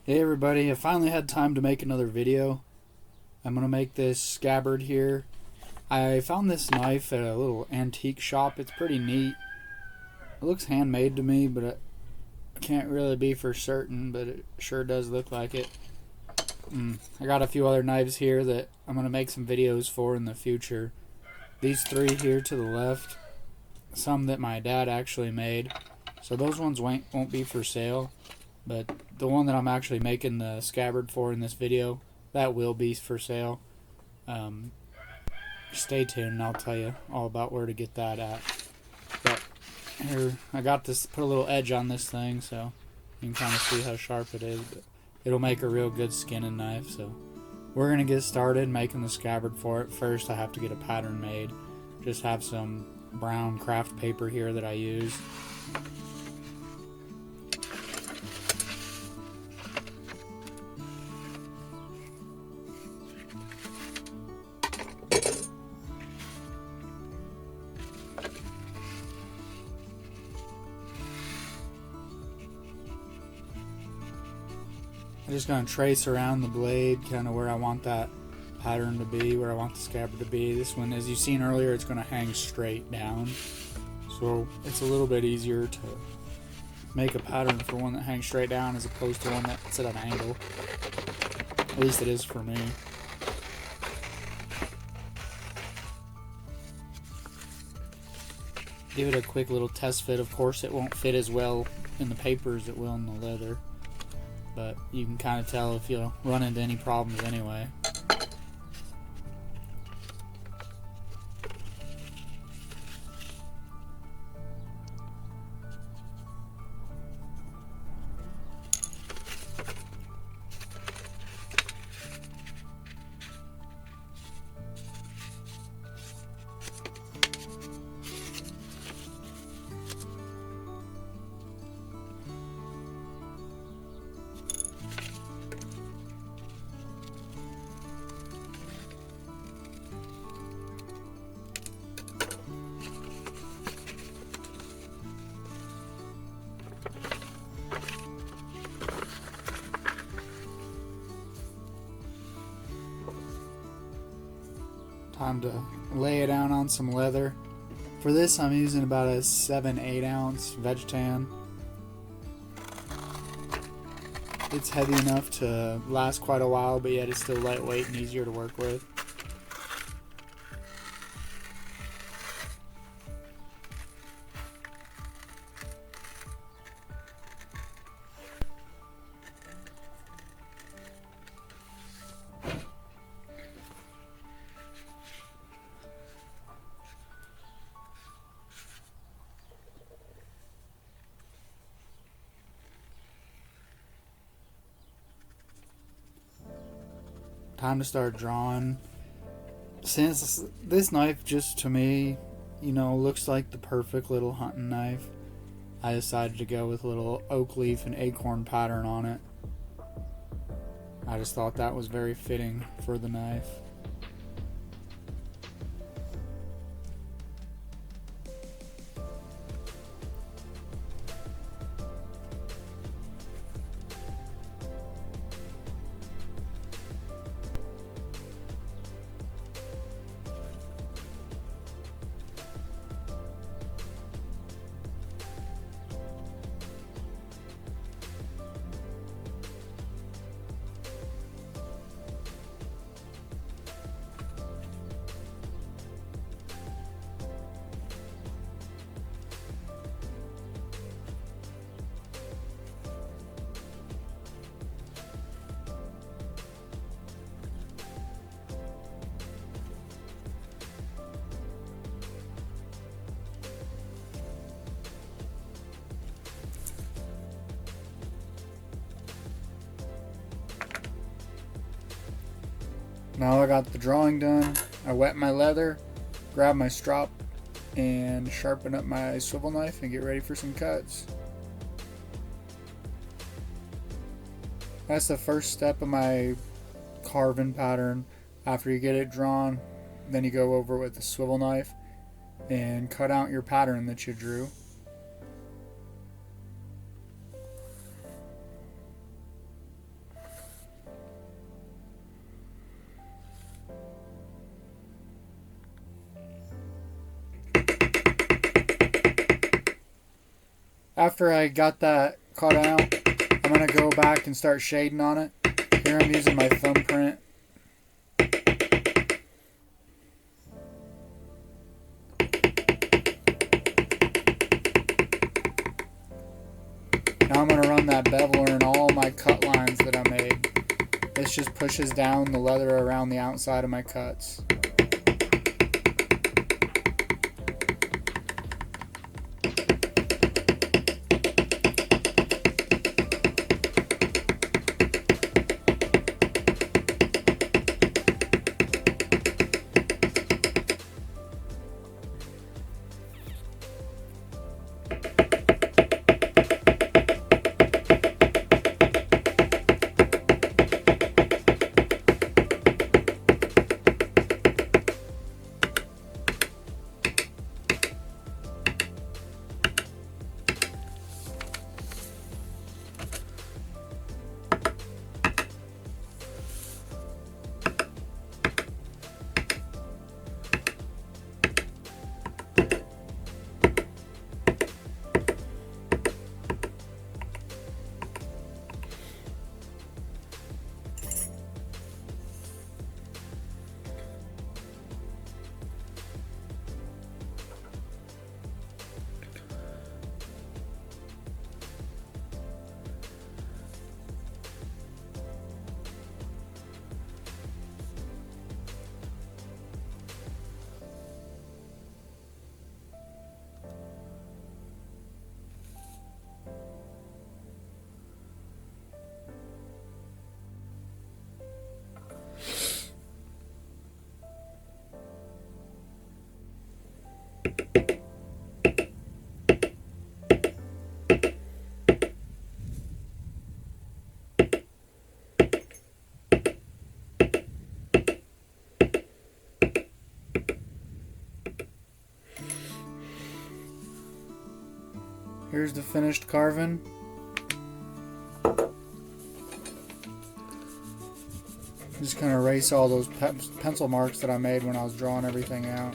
Hey everybody, I finally had time to make another video. I'm going to make this scabbard here. I found this knife at a little antique shop. It's pretty neat. It looks handmade to me, but it can't really be for certain, but it sure does look like it. I got a few other knives here that I'm going to make some videos for in the future. These three here to the left, some that my dad actually made. So those ones won't be for sale. But the one that I'm actually making the scabbard for in this video, that will be for sale. Stay tuned and I'll tell you all about where to get that at. But here, I got this, put a little edge on this thing so you can kind of see how sharp it is. But it'll make a real good skinning knife. So we're going to get started making the scabbard for it. First I have to get a pattern made. Just have some brown craft paper here that I use. I'm just going to trace around the blade, kind of where I want that pattern to be, where I want the scabbard to be. This one, as you've seen earlier, it's going to hang straight down. So it's a little bit easier to make a pattern for one that hangs straight down as opposed to one that's at an angle. At least it is for me. Give it a quick little test fit. Of course, it won't fit as well in the paper as it will in the leather. But you can kind of tell if you run into any problems anyway. Time to lay it down on some leather. For this I'm using about a 7-8 ounce Veg-tan. It's heavy enough to last quite a while, but yet it's still lightweight and easier to work with. Time to start drawing. Since this knife just to me, looks like the perfect little hunting knife, I decided to go with a little oak leaf and acorn pattern on it. I just thought that was very fitting for the knife. Now I got the drawing done, I wet my leather, grab my strop, and sharpen up my swivel knife and get ready for some cuts. That's the first step of my carving pattern. After you get it drawn, then you go over with the swivel knife and cut out your pattern that you drew. after I got that cut out, I'm going to go back and start shading on it. Here I'm using my thumbprint. Now I'm going to run that beveler in all my cut lines that I made. This just pushes down the leather around the outside of my cuts. Here's the finished carving. Just kind of erase all those pencil marks that I made when I was drawing everything out.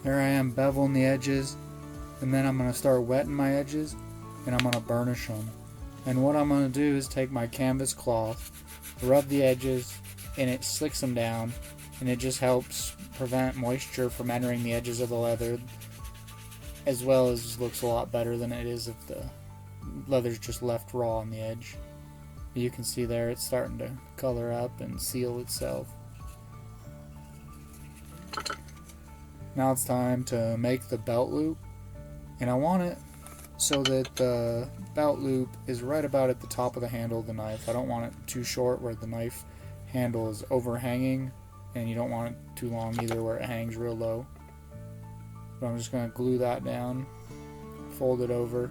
There I am beveling the edges, and then I'm going to start wetting my edges, and I'm going to burnish them. And what I'm going to do is take my canvas cloth, rub the edges, and it slicks them down, and it just helps prevent moisture from entering the edges of the leather, as well as looks a lot better than it is if the leather's just left raw on the edge. You can see there it's starting to color up and seal itself. Now it's time to make the belt loop, and I want it so that the belt loop is right about at the top of the handle of the knife. I don't want it too short where the knife handle is overhanging, and you don't want it too long either where it hangs real low. But I'm just going to glue that down, fold it over,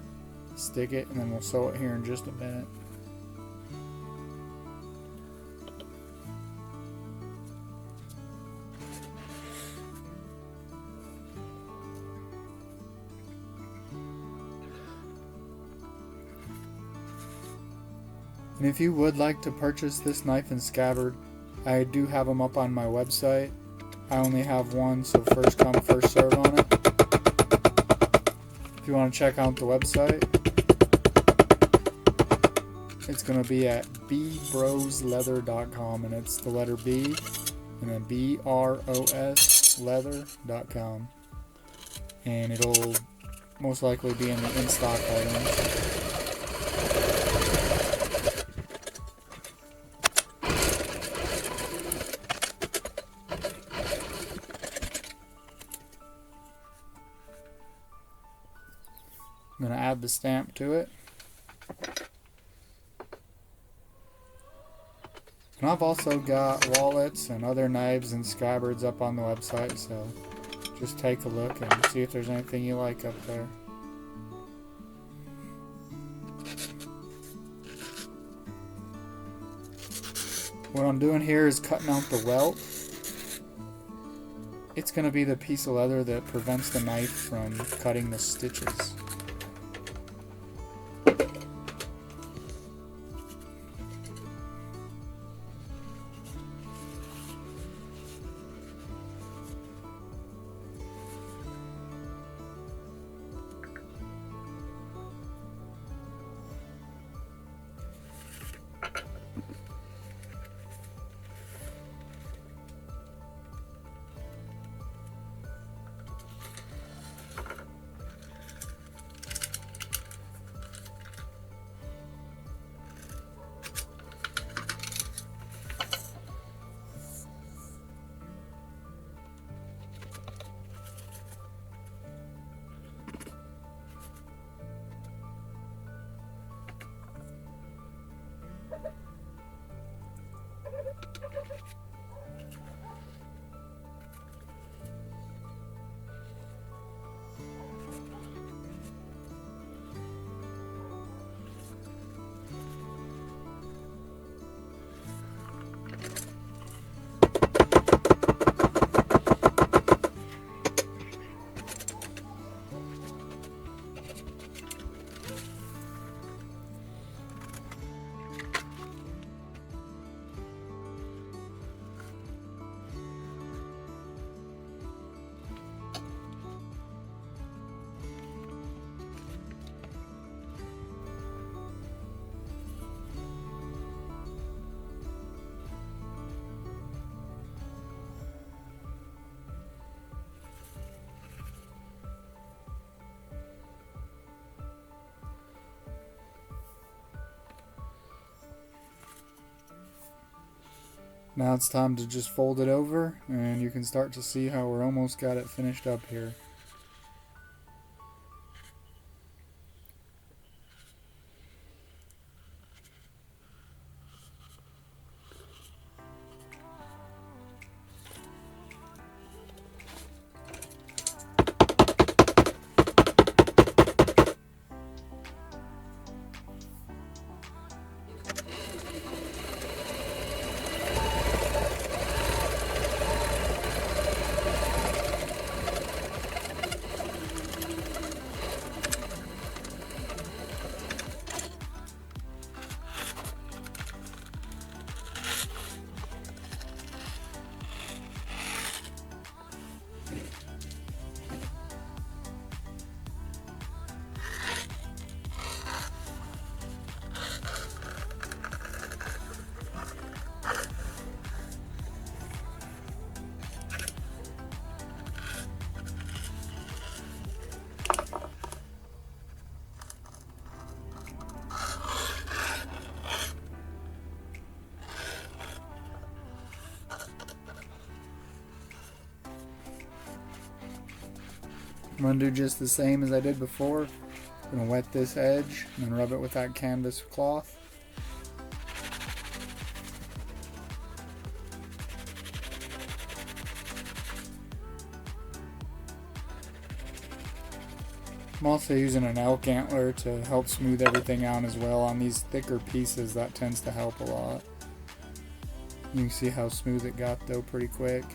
stick it, and then we'll sew it here in just a minute. And if you would like to purchase this knife and scabbard, I do have them up on my website. I only have one, so first come, first serve on it. If you want to check out the website, it's going to be at bbrosleather.com, and it's the letter B and then BROS leather.com. And it'll most likely be in the in-stock items. I'm going to add the stamp to it. And I've also got wallets and other knives and scabbards up on the website, so just take a look and see if there's anything you like up there. What I'm doing here is cutting out the welt. it's going to be the piece of leather that prevents the knife from cutting the stitches. Now it's time to just fold it over, and you can start to see how we're almost got it finished up here. I'm going to do just the same as I did before. I'm going to wet this edge and then rub it with that canvas cloth. I'm also using an elk antler to help smooth everything out as well. On these thicker pieces, that tends to help a lot. You can see how smooth it got though pretty quick.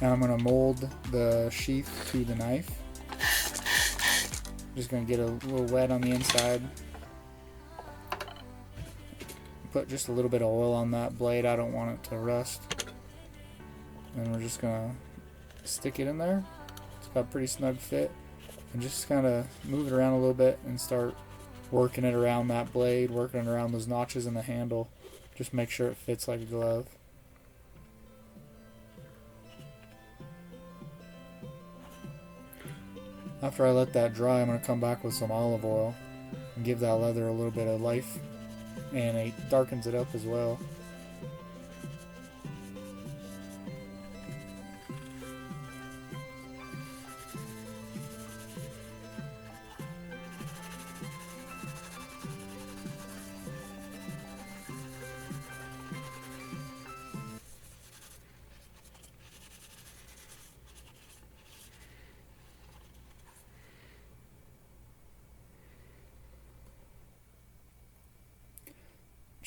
Now I'm going to mold the sheath to the knife. Just going to get a little wet on the inside. Put just a little bit of oil on that blade. I don't want it to rust. And we're just going to stick it in there. It's got a pretty snug fit. And just kind of move it around a little bit and start working it around that blade, working it around those notches in the handle. Just make sure it fits like a glove. After I let that dry, I'm going to come back with some olive oil and give that leather a little bit of life, and it darkens it up as well.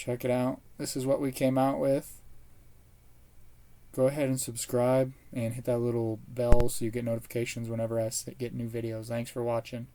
check it out. This is what we came out with. Go ahead and subscribe and hit that little bell so you get notifications whenever I get new videos. Thanks for watching.